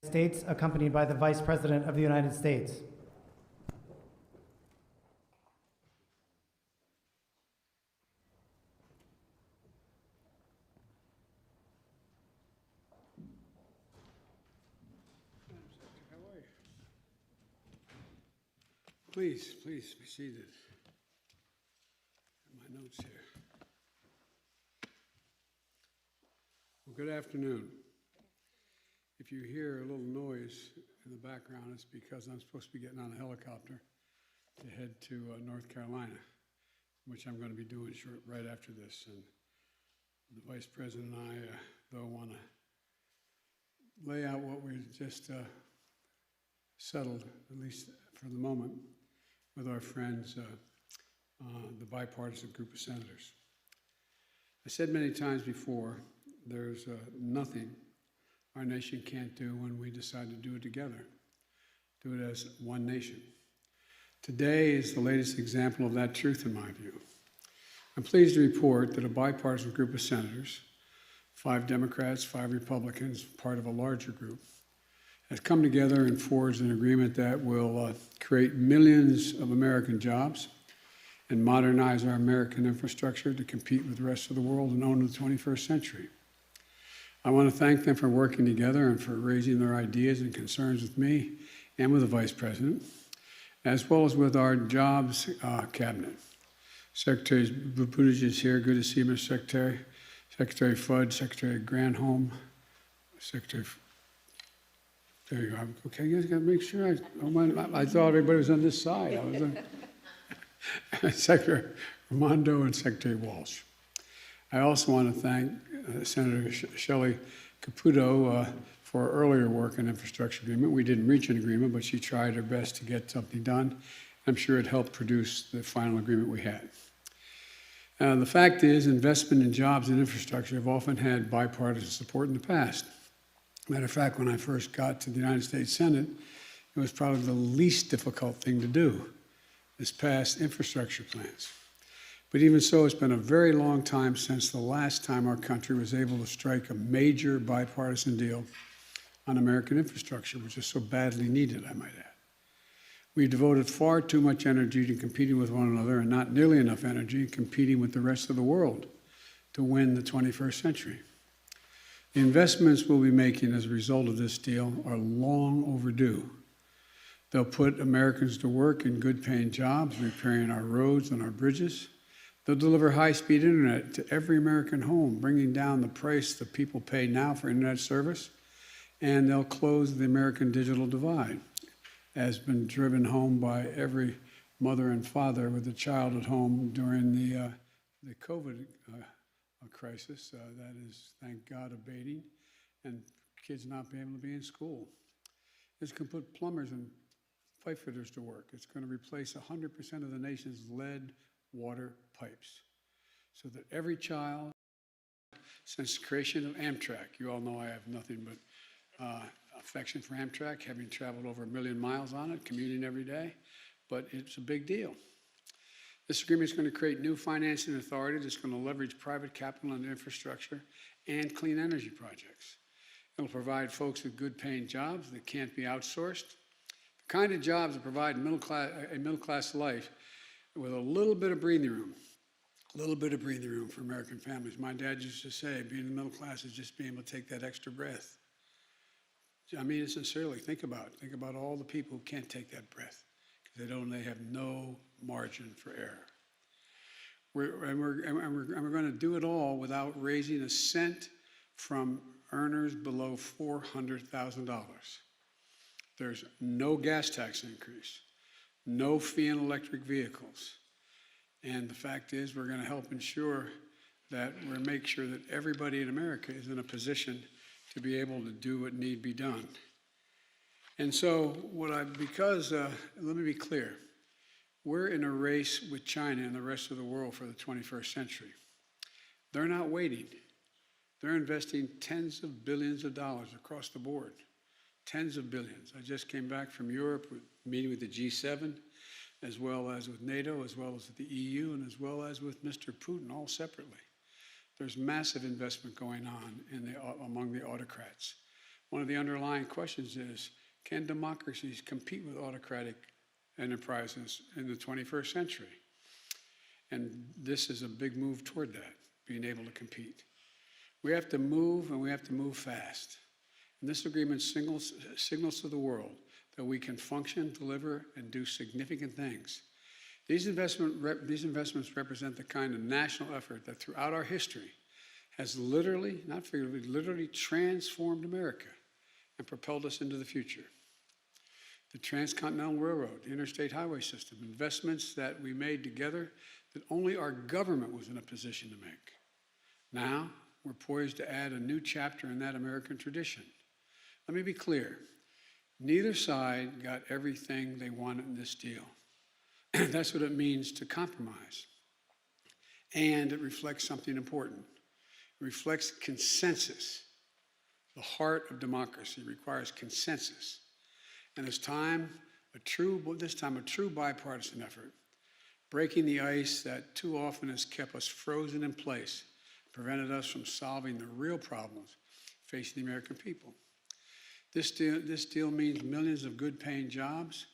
States, accompanied by the Vice President of the United States. How are you? Please be seated. My notes here. Well, good afternoon. If you hear a little noise in the background, it's because I'm supposed to be getting on a helicopter to head to North Carolina, which I'm going to be doing right after this. And the Vice President and I, though, want to lay out what we just settled, at least for the moment, with our friends, the bipartisan group of senators. I said many times before, there's nothing our nation can't do when we decide to do it together, do it as one nation. Today is the latest example of that truth in my view. I'm pleased to report that a bipartisan group of senators, 5 Democrats, 5 Republicans, part of a larger group, has come together and forged an agreement that will create millions of American jobs and modernize our American infrastructure to compete with the rest of the world and own the 21st century. I want to thank them for working together and for raising their ideas and concerns with me and with the Vice President, as well as with our Jobs Cabinet. Secretary Buttigieg is here. Good to see you, Mr. Secretary. Secretary Fudd, Secretary Granholm, Secretary. There you are. Okay, you guys got to make sure. I thought everybody was on this side. I was Secretary Raimondo and Secretary Walsh. I also want to thank Senator Shelley Caputo for her earlier work on infrastructure agreement. We didn't reach an agreement, but she tried her best to get something done. I'm sure it helped produce the final agreement we had. The fact is, investment in jobs and infrastructure have often had bipartisan support in the past. Matter of fact, when I first got to the United States Senate, it was probably the least difficult thing to do, is pass infrastructure plans. But even so, it's been a very long time since the last time our country was able to strike a major bipartisan deal on American infrastructure, which is so badly needed, I might add. We devoted far too much energy to competing with one another and not nearly enough energy competing with the rest of the world to win the 21st century. The investments we'll be making as a result of this deal are long overdue. They'll put Americans to work in good-paying jobs, repairing our roads and our bridges. They'll deliver high-speed internet to every American home, bringing down the price that people pay now for internet service. And they'll close the American digital divide, as been driven home by every mother and father with a child at home during the COVID crisis. That is, thank God, abating, and kids not being able to be in school. It's going to put plumbers and pipe fitters to work. It's going to replace 100% of the nation's lead water pipes, so that every child, since the creation of Amtrak, you all know I have nothing but affection for Amtrak, having traveled over 1 million miles on it, commuting every day, but it's a big deal. This agreement is going to create new financing authority that's going to leverage private capital and infrastructure and clean energy projects. It'll provide folks with good-paying jobs that can't be outsourced, the kind of jobs that provide a middle-class life with a little bit of breathing room for American families. My dad used to say, being in the middle class is just being able to take that extra breath. I mean it sincerely. Think about all the people who can't take that breath because they have no margin for error. We're going to do it all without raising a cent from earners below $400,000. There's no gas tax increase, no fee on electric vehicles. And the fact is, we're going to help ensure that we make sure that everybody in America is in a position to be able to do what need be done. And so, let me be clear, we're in a race with China and the rest of the world for the 21st century. They're not waiting. They're investing tens of billions of dollars across the board, tens of billions. I just came back from Europe, meeting with the G7, as well as with NATO, as well as with the EU, and as well as with Mr. Putin, all separately. There's massive investment going on among the autocrats. One of the underlying questions is, can democracies compete with autocratic enterprises in the 21st century? And this is a big move toward that, being able to compete. We have to move, and we have to move fast. And this agreement signals to the world that we can function, deliver, and do significant things. These investments represent the kind of national effort that throughout our history has literally, not figuratively, literally transformed America and propelled us into the future. The Transcontinental Railroad, the interstate highway system, investments that we made together that only our government was in a position to make. Now, we're poised to add a new chapter in that American tradition. Let me be clear. Neither side got everything they wanted in this deal. That's what it means to compromise. And it reflects something important. It reflects consensus. The heart of democracy requires consensus. And this time a true bipartisan effort, breaking the ice that too often has kept us frozen in place, prevented us from solving the real problems facing the American people. This deal means millions of good-paying jobs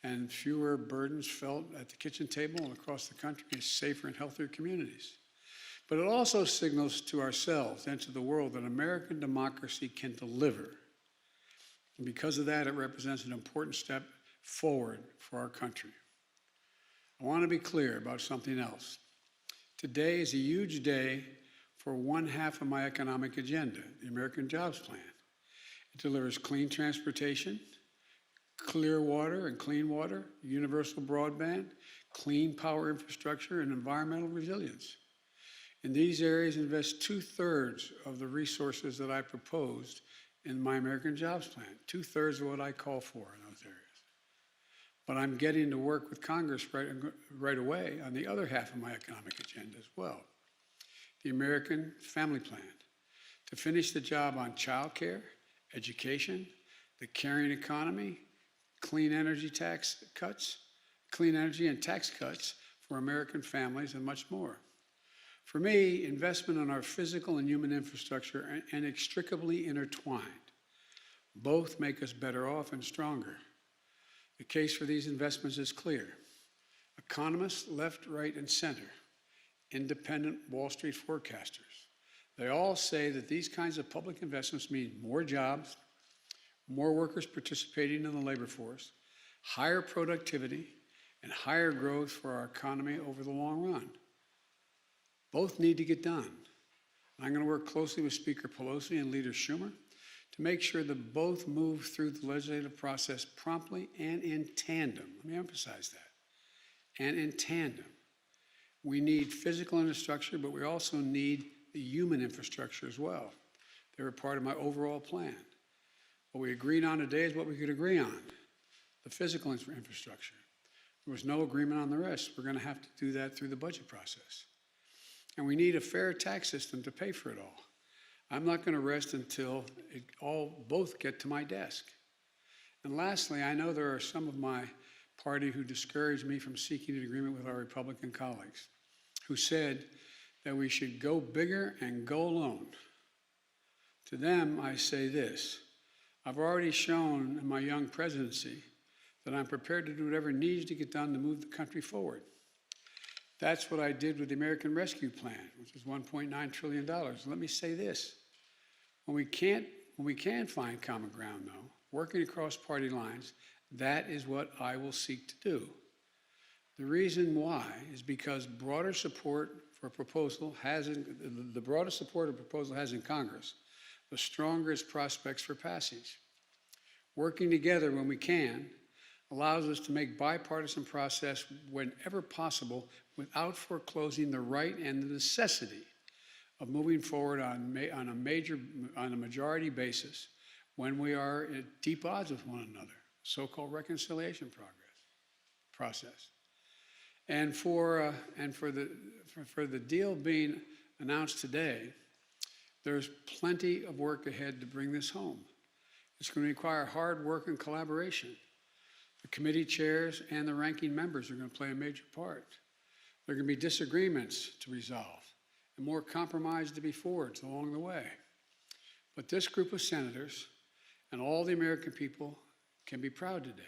and fewer burdens felt at the kitchen table and across the country, and safer and healthier communities. But it also signals to ourselves and to the world that American democracy can deliver. And because of that, it represents an important step forward for our country. I want to be clear about something else. Today is a huge day for one half of my economic agenda, the American Jobs Plan. It delivers clean transportation, clear water and clean water, universal broadband, clean power infrastructure, and environmental resilience. In these areas, invest 2/3 of the resources that I proposed in my American Jobs Plan, 2/3 of what I call for in those areas. But I'm getting to work with Congress right away on the other half of my economic agenda as well, the American Family Plan, to finish the job on child care, education, the caring economy, clean energy and tax cuts for American families, and much more. For me, investment in our physical and human infrastructure are inextricably intertwined. Both make us better off and stronger. The case for these investments is clear. Economists, left, right, and center, independent Wall Street forecasters, they all say that these kinds of public investments mean more jobs, more workers participating in the labor force, higher productivity, and higher growth for our economy over the long run. Both need to get done. I'm going to work closely with Speaker Pelosi and Leader Schumer to make sure that both move through the legislative process promptly and in tandem. Let me emphasize that. And in tandem. We need physical infrastructure, but we also need the human infrastructure as well. They were part of my overall plan. What we agreed on today is what we could agree on, the physical infrastructure. There was no agreement on the rest. We're going to have to do that through the budget process. And we need a fair tax system to pay for it all. I'm not going to rest until both get to my desk. And lastly, I know there are some of my party who discouraged me from seeking an agreement with our Republican colleagues, who said that we should go bigger and go alone. To them, I say this: I've already shown in my young presidency that I'm prepared to do whatever needs to get done to move the country forward. That's what I did with the American Rescue Plan, which is $1.9 trillion. Let me say this: when we can find common ground, though, working across party lines, that is what I will seek to do. The reason why is because the broader support a proposal has in Congress, the stronger its prospects for passage. Working together when we can allows us to make bipartisan process whenever possible without foreclosing the right and the necessity of moving forward on a majority basis when we are at deep odds with one another, so-called reconciliation process. And for the deal being announced today, there's plenty of work ahead to bring this home. It's going to require hard work and collaboration. The committee chairs and the ranking members are going to play a major part. There are going to be disagreements to resolve and more compromise to be forged along the way. But this group of senators And all the American people can be proud today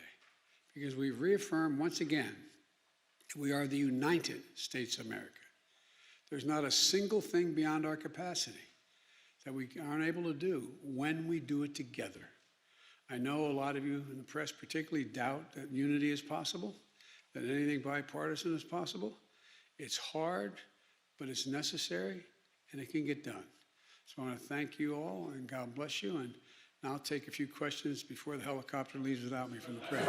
because we've reaffirmed once again that we are the United States of America. There's not a single thing beyond our capacity that we aren't able to do when we do it together. I know a lot of you in the press particularly doubt that unity is possible, that anything bipartisan is possible. It's hard, but it's necessary, and it can get done. So I want to thank you all, and God bless you. And now I'll take a few questions before the helicopter leaves without me from the press.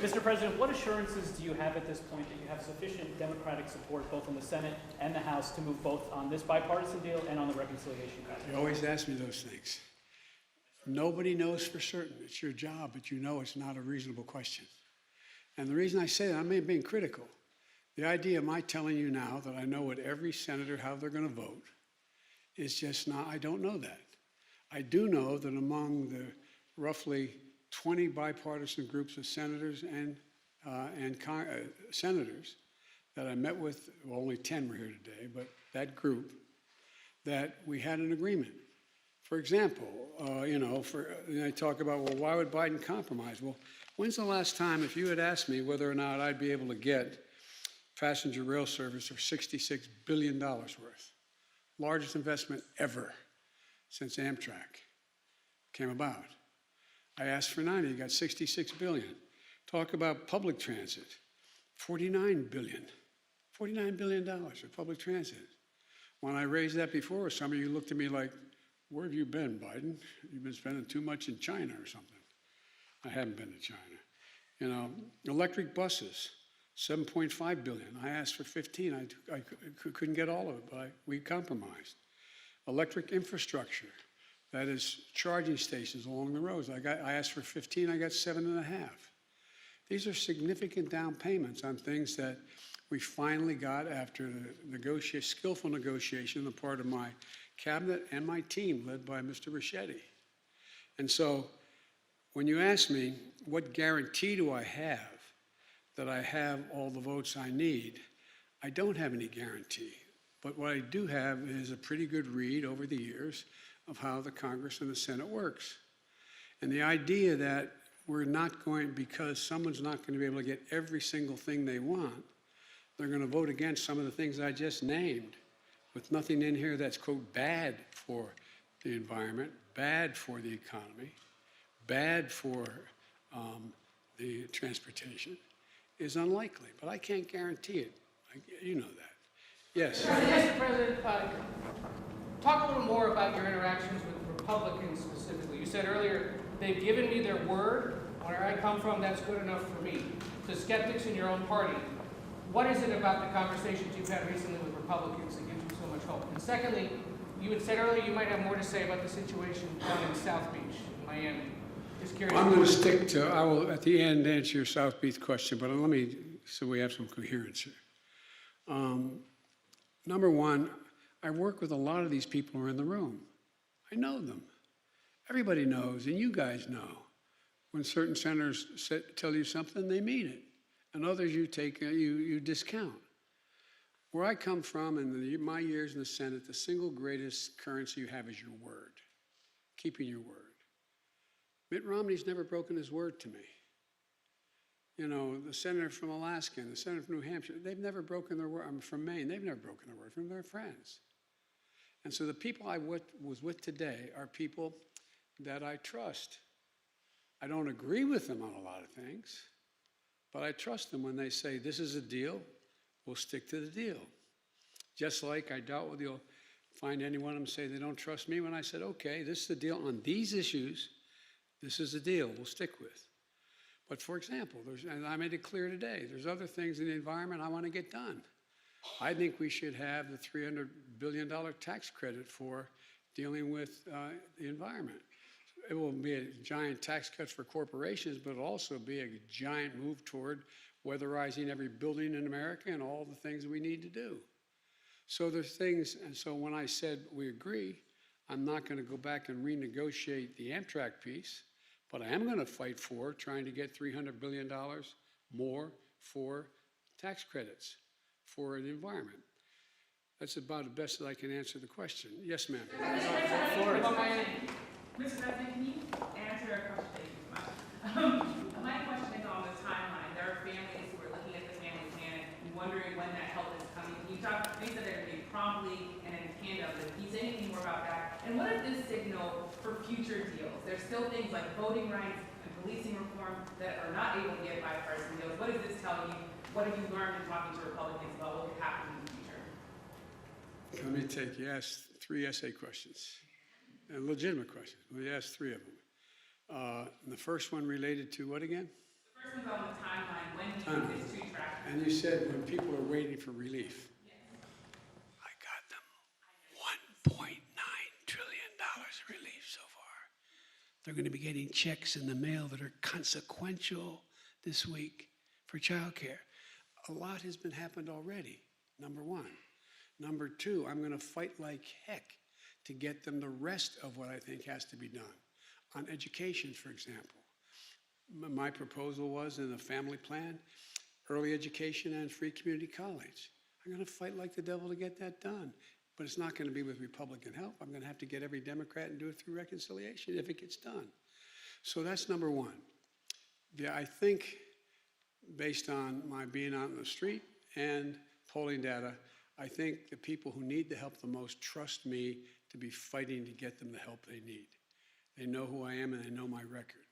Mr. President, what assurances do you have at this point that you have sufficient Democratic support both in the Senate and the House to move both on this bipartisan deal and on the reconciliation package? You always ask me those things. Nobody knows for certain. It's your job, but you know it's not a reasonable question. And the reason I say that, I may be being critical. The idea of my telling you now that I know what every senator, how they're going to vote, is just not, I don't know that. I do know that among the roughly 20 bipartisan groups of senators and senators that I met with, well, only 10 were here today, but that group, that we had an agreement. For example, I talk about, well, why would Biden compromise? Well, when's the last time, if you had asked me whether or not I'd be able to get passenger rail service for $66 billion worth, largest investment ever since Amtrak came about. I asked for 90, got 66 billion. Talk about public transit, $49 billion for public transit. When I raised that before, some of you looked at me like, where have you been, Biden? You've been spending too much in China or something. I haven't been to China. Electric buses, $7.5 billion. I asked for 15. I couldn't get all of it, but we compromised. Electric infrastructure, that is charging stations along the roads. I asked for 15, I got 7.5. These are significant down payments on things that we finally got after the skillful negotiation on the part of my cabinet and my team led by Mr. Ricchetti. And so when you ask me, what guarantee do I have that I have all the votes I need, I don't have any guarantee. But what I do have is a pretty good read over the years of how the Congress and the Senate works. And the idea that we're not going, because someone's not going to be able to get every single thing they want, they're going to vote against some of the things I just named, with nothing in here that's, quote, bad for the environment, bad for the economy, bad for the transportation, is unlikely. But I can't guarantee it. You know that. Yes. Mr. President, talk a little more about your interactions with Republicans specifically. You said earlier, they've given me their word. Where I come from, that's good enough for me. To skeptics in your own party, what is it about the conversations you've had recently with Republicans that gives you so much hope? And secondly, you had said earlier you might have more to say about the situation down in South Beach, in Miami. Just curious. I'm going to stick to, I will at the end answer your South Beach question, but let me, so we have some coherence here. Number one, I work with a lot of these people who are in the room. I know them. Everybody knows, and you guys know, when certain senators tell you something, they mean it. And others you discount. Where I come from, in my years in the Senate, the single greatest currency you have is your word, keeping your word. Mitt Romney's never broken his word to me. The senator from Alaska and the senator from New Hampshire, they've never broken their word. I'm from Maine, they've never broken their word from their friends. And so the people I was with today are people that I trust. I don't agree with them on a lot of things, but I trust them when they say, this is a deal, we'll stick to the deal. Just like I doubt whether you'll find any one of them say they don't trust me when I said, okay, this is the deal on these issues, this is the deal we'll stick with. But for example, and I made it clear today, there's other things in the environment I want to get done. I think we should have the $300 billion tax credit for dealing with the environment. It will be a giant tax cut for corporations, but it'll also be a giant move toward weatherizing every building in America and all the things we need to do. So there's things, and so when I said we agree, I'm not going to go back and renegotiate the Amtrak piece, but I am going to fight for trying to get $300 billion more for tax credits for the environment. That's about the best that I can answer the question. Yes, ma'am. Mr. President, can you answer a question? Thank you so much. My question is on the timeline. There are families who are looking at the family plan and wondering when that help is coming. Can you talk, they said they're going to be promptly and in tandem, but can you say anything more about that? And what does this signal for future deals? There's still things like voting rights and policing reform that are not able to get bipartisan deals. What does this tell you? What have you learned in talking to Republicans about what could happen in the future? Let me take, you asked 3 essay questions, and legitimate questions. Well, you asked 3 of them. The first one related to what again? The first one's on the timeline. When do you think this to track? And you said when people are waiting for relief. Yes. I got them $1.9 trillion in relief so far. They're going to be getting checks in the mail that are consequential this week for childcare. A lot has been happened already, number 1. Number 2, I'm going to fight like heck to get them the rest of what I think has to be done. On education, for example, my proposal was in the family plan, early education and free community college. I'm going to fight like the devil to get that done. But it's not going to be with Republican help. I'm going to have to get every Democrat and do it through reconciliation if it gets done. So that's number 1. I think, based on my being out in the street and polling data, I think the people who need the help the most trust me to be fighting to get them the help they need. They know who I am and they know my record.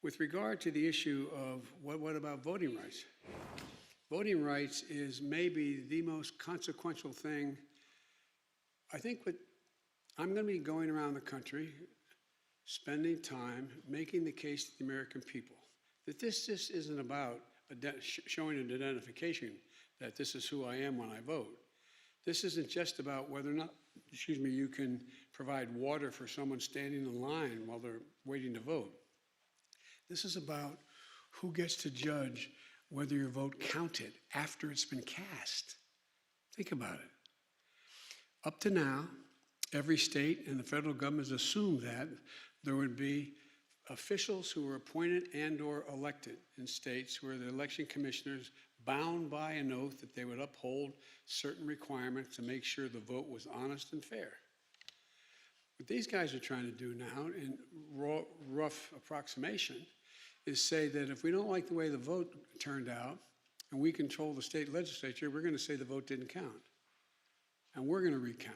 With regard to the issue of what about voting rights? Voting rights is maybe the most consequential thing. I think I'm going to be going around the country, spending time making the case to the American people that this just isn't about showing an identification that this is who I am when I vote. This isn't just about whether or not, you can provide water for someone standing in line while they're waiting to vote. This is about who gets to judge whether your vote counted after it's been cast. Think about it. Up to now, every state and the federal government has assumed that there would be officials who were appointed and/or elected in states where the election commissioners bound by an oath that they would uphold certain requirements to make sure the vote was honest and fair. What these guys are trying to do now, in rough approximation, is say that if we don't like the way the vote turned out and we control the state legislature, we're going to say the vote didn't count. And we're going to recount.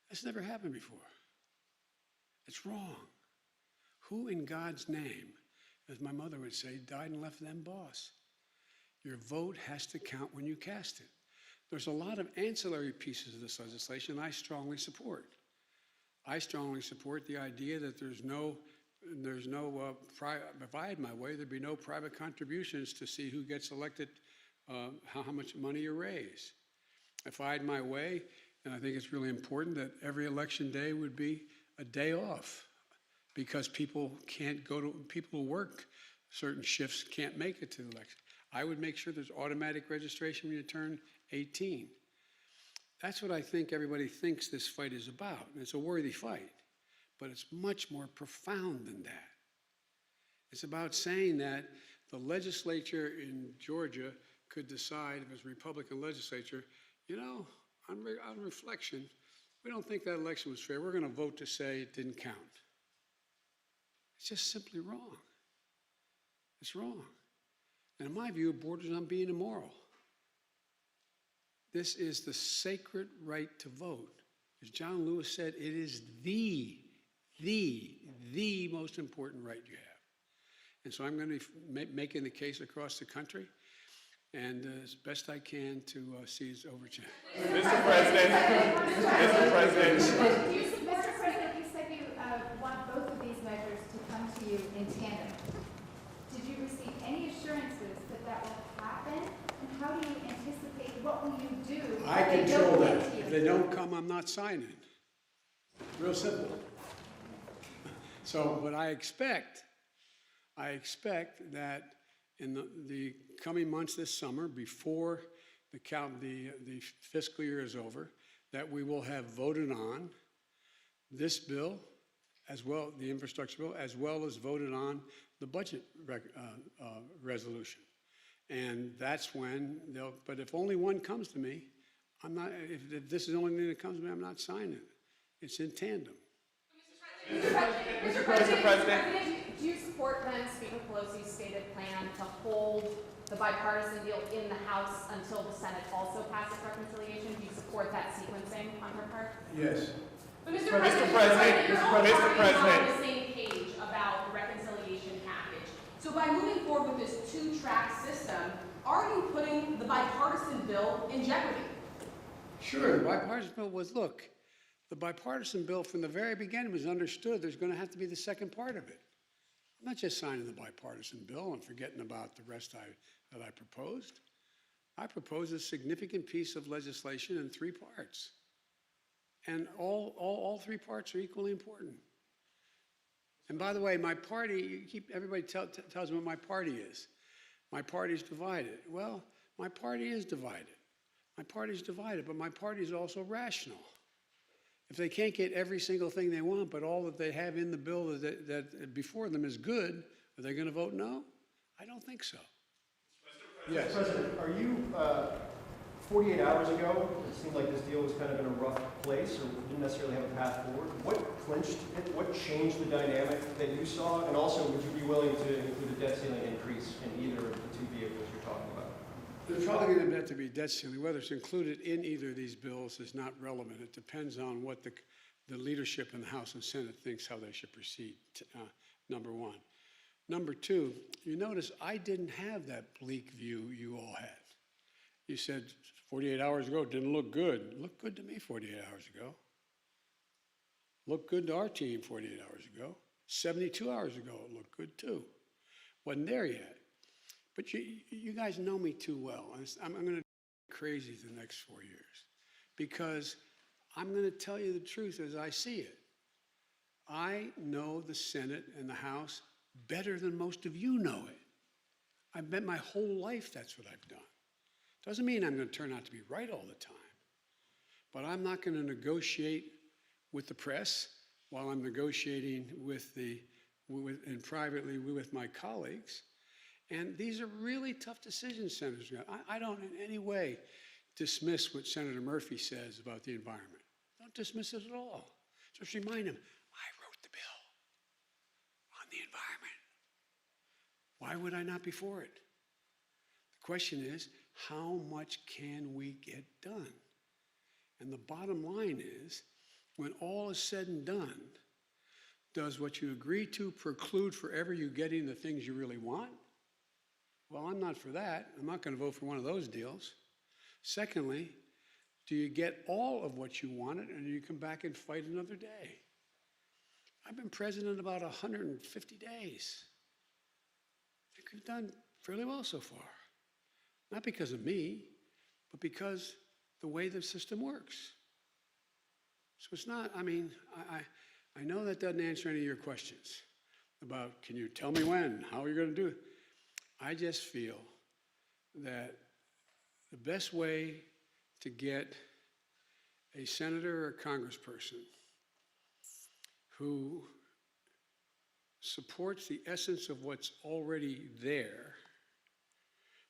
That's never happened before. It's wrong. Who in God's name, as my mother would say, died and left them boss? Your vote has to count when you cast it. There's a lot of ancillary pieces of this legislation I strongly support. I strongly support the idea that if I had my way, there'd be no private contributions to see who gets elected, how much money you raise. If I had my way, then I think it's really important that every election day would be a day off, because people who work certain shifts can't make it to the election. I would make sure there's automatic registration when you turn 18. That's what I think everybody thinks this fight is about. And it's a worthy fight, but it's much more profound than that. It's about saying that the legislature in Georgia could decide, if it's a Republican legislature, on reflection, we don't think that election was fair. We're going to vote to say it didn't count. It's just simply wrong. It's wrong. And in my view, it borders on being immoral. This is the sacred right to vote. As John Lewis said, it is the most important right you have. And so I'm going to be making the case across the country, and as best I can to seize overturn. Mr. President, Mr. President. Mr. President, you said you want both of these measures to come to you in tandem. Did you receive any assurances that that will happen? And how do you anticipate, what will you do? I control that. If they don't come, I'm not signing. Real simple. So what I expect that in the coming months this summer, before the fiscal year is over, that we will have voted on this bill, as well, the infrastructure bill, as well as voted on the budget resolution. And that's when but if only one comes to me, if this is the only thing that comes to me, I'm not signing it. It's in tandem. Mr. President. Do you support then Speaker Pelosi's stated plan to hold the bipartisan deal in the House until the Senate also passes reconciliation? Do you support that sequencing on her part? Yes. But Mr. President, you're all Mr. talking President. on the same page about the reconciliation package. So by moving forward with this two-track system, are you putting the bipartisan bill in jeopardy? Sure, the bipartisan bill was, look, the bipartisan bill from the very beginning was understood there's going to have to be the second part of it. I'm not just signing the bipartisan bill and forgetting about the rest that I proposed. I proposed a significant piece of legislation in 3 parts. And all 3 parts are equally important. And by the way, my party, everybody tells me what my party is. My party's divided. Well, my party is divided. My party's divided, but my party is also rational. If they can't get every single thing they want, but all that they have in the bill that before them is good, are they going to vote no? I don't think so. Yes. President, are you, 48 hours ago, it seemed like this deal was kind of in a rough place or didn't necessarily have a path forward. What clinched it? What changed the dynamic that you saw? And also, would you be willing to include a debt ceiling increase in either of the 2 vehicles you're talking about? There's probably going to have to be debt ceiling. Whether it's included in either of these bills is not relevant. It depends on what the leadership in the House and Senate thinks how they should proceed, number one. Number two, you notice I didn't have that bleak view you all had. You said 48 hours ago it didn't look good. It looked good to me 48 hours ago. Looked good to our team 48 hours ago. 72 hours ago it looked good too. Wasn't there yet. But you guys know me too well. I'm going to be crazy the next 4 years because I'm going to tell you the truth as I see it. I know the Senate and the House better than most of you know it. I've bet my whole life that's what I've done. Doesn't mean I'm going to turn out to be right all the time. But I'm not going to negotiate with the press while I'm negotiating and privately with my colleagues. And these are really tough decisions, Senators. I don't in any way dismiss what Senator Murphy says about the environment. Don't dismiss it at all. Just remind him, I wrote the bill on the environment. Why would I not be for it? The question is, how much can we get done? And the bottom line is, when all is said and done, does what you agree to preclude forever you getting the things you really want? Well, I'm not for that. I'm not going to vote for one of those deals. Secondly, do you get all of what you wanted and do you come back and fight another day? I've been president about 150 days. I think we've done fairly well so far. Not because of me, but because the way the system works. So it's not, I mean, I know that doesn't answer any of your questions about, can you tell me when, how are you going to do it? I just feel that the best way to get a senator or a congressperson who supports the essence of what's already there,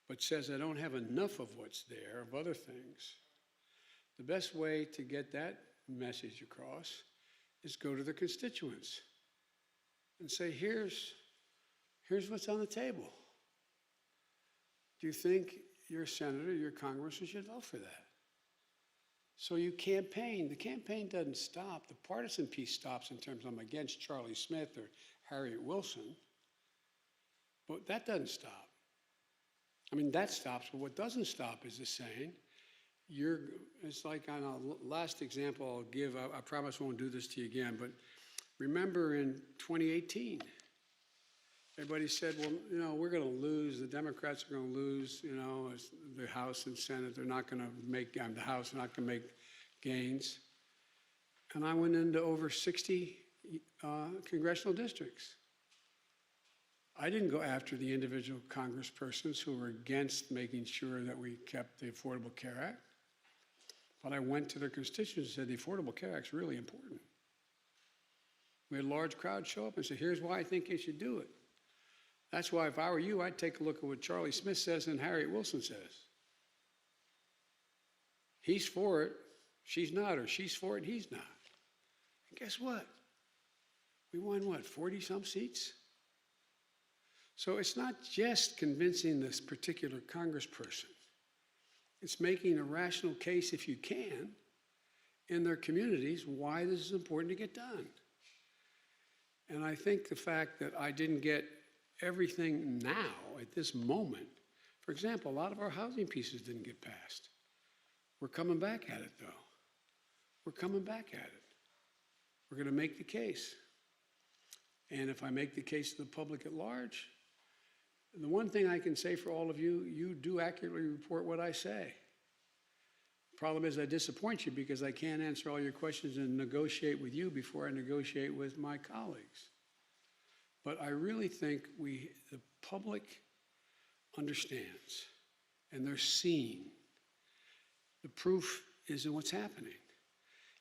but says I don't have enough of what's there, of other things, the best way to get that message across is go to the constituents and say, here's what's on the table. Do you think your senator, your congressman should vote for that? So you campaign. The campaign doesn't stop. The partisan piece stops in terms of I'm against Charlie Smith or Harriet Wilson. But that doesn't stop. I mean, that stops, but what doesn't stop is the saying, it's like on a last example I'll give, I promise I won't do this to you again, but remember in 2018, everybody said, well, you know, we're going to lose, the Democrats are going to lose, you know, the House and Senate, they're not going to make, the House are not going to make gains. And I went into over 60 congressional districts. I didn't go after the individual congresspersons who were against making sure that we kept the Affordable Care Act. But I went to their constituents and said, the Affordable Care Act is really important. We had a large crowd show up and say, here's why I think you should do it. That's why if I were you, I'd take a look at what Charlie Smith says and Harriet Wilson says. He's for it, she's not, or she's for it, he's not. And guess what? We won what, 40-some seats? So it's not just convincing this particular congressperson. It's making a rational case, if you can, in their communities why this is important to get done. And I think the fact that I didn't get everything now, at this moment, for example, a lot of our housing pieces didn't get passed. We're coming back at it, though. We're coming back at it. We're going to make the case. And if I make the case to the public at large, the one thing I can say for all of you, you do accurately report what I say. Problem is I disappoint you because I can't answer all your questions and negotiate with you before I negotiate with my colleagues. But I really think the public understands and they're seeing. The proof is in what's happening.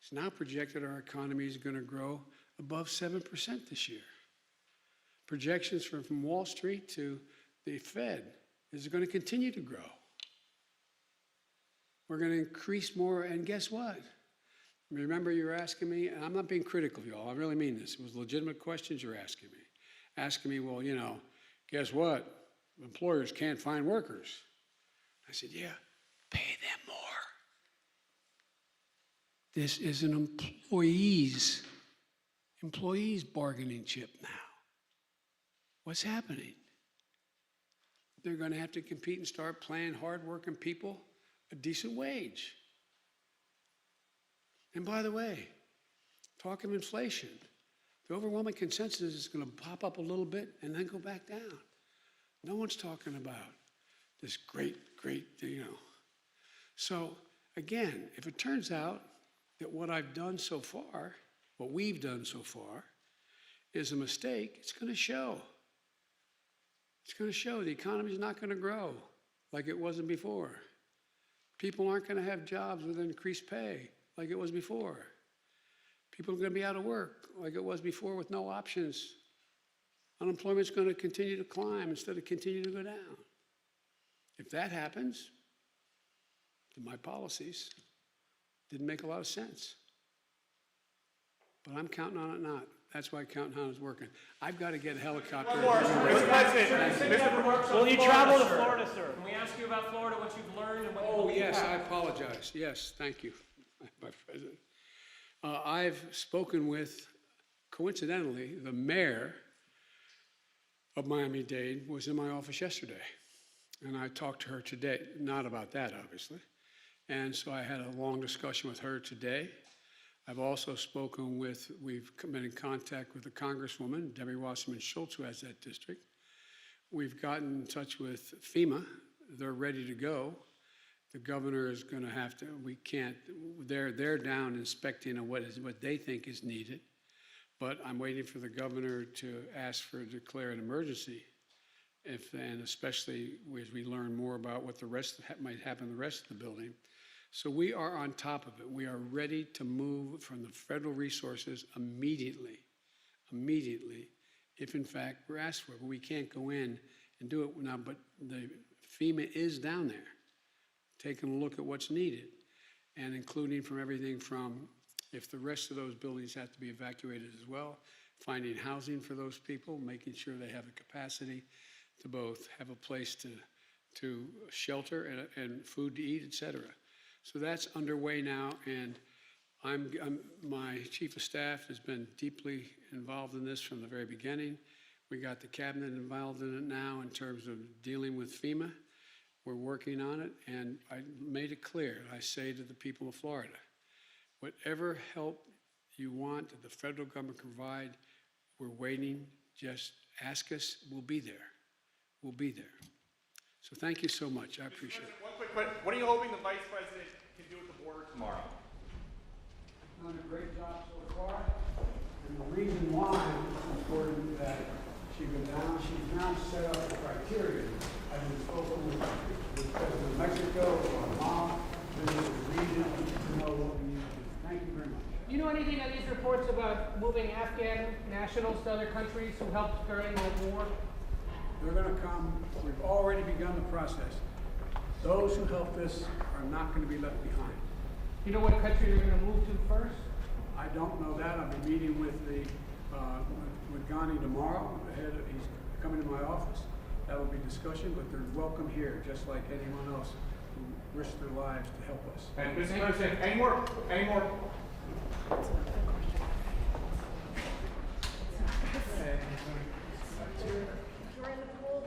It's now projected our economy is going to grow above 7% this year. Projections from Wall Street to the Fed is going to continue to grow. We're going to increase more, and guess what? Remember you were asking me, and I'm not being critical of you all, I really mean this. It was legitimate questions you're asking me. Asking me, well, you know, guess what? Employers can't find workers. I said, yeah, pay them more. This is an employees bargaining chip now. What's happening? They're going to have to compete and start paying hard-working people a decent wage. And by the way, talk of inflation, the overwhelming consensus is going to pop up a little bit and then go back down. No one's talking about this great, you know. So again, if it turns out that what I've done so far, what we've done so far, is a mistake, it's going to show. It's going to show the economy's not going to grow like it wasn't before. People aren't going to have jobs with increased pay like it was before. People are going to be out of work like it was before with no options. Unemployment's going to continue to climb instead of continue to go down. If that happens, then my policies didn't make a lot of sense. But I'm counting on it not. That's why counting on it is working. I've got to get a helicopter. Mr. President, Will you travel to Florida, sir? Can we ask you about Florida, what you've learned and what you Oh, believe yes, I happened? apologize. Yes, thank you, my President. I've spoken with, coincidentally, the mayor of Miami-Dade was in my office yesterday. And I talked to her today, not about that, obviously. And so I had a long discussion with her today. I've also spoken with, we've been in contact with the Congresswoman, Debbie Wasserman Schultz, who has that district. We've gotten in touch with FEMA. They're ready to go. The governor is going to have to, we can't, they're down inspecting what they think is needed. But I'm waiting for the governor to ask for, declare an emergency. And especially as we learn more about what the rest might happen in the rest of the building. So we are on top of it. We are ready to move from the federal resources immediately, if in fact we're asked for it. But we can't go in and do it now, but the FEMA is down there, taking a look at what's needed, and including from everything from if the rest of those buildings have to be evacuated as well, finding housing for those people, making sure they have the capacity to both have a place to shelter and food to eat, et cetera. So that's underway now, and my chief of staff has been deeply involved in this from the very beginning. We got the cabinet involved in it now in terms of dealing with FEMA. We're working on it, and I made it clear. I say to the people of Florida, whatever help you want that the federal government can provide, we're waiting. Just ask us. We'll be there. We'll be there. So thank you so much. I appreciate it. one quick question. What are you hoping the Vice President can do with the board tomorrow? Done a great job so far, and the reason why it's important that she goes down, she's now set up the criteria. I've been spoken with the President of Mexico, Guatemala, visited the region, to know what we need to do. Thank you very much. Do you know anything of these reports about moving Afghan nationals to other countries who helped during the war? They're going to come. We've already begun the process. Those who helped us are not going to be left behind. Do you know what country you're going to move to first? I don't know that. I'll be meeting with the with Ghani tomorrow. He's coming to my office. That will be discussion, but they're welcome here, just like anyone else who risked their lives to help us. And Mr. President, any more? You're in the pool,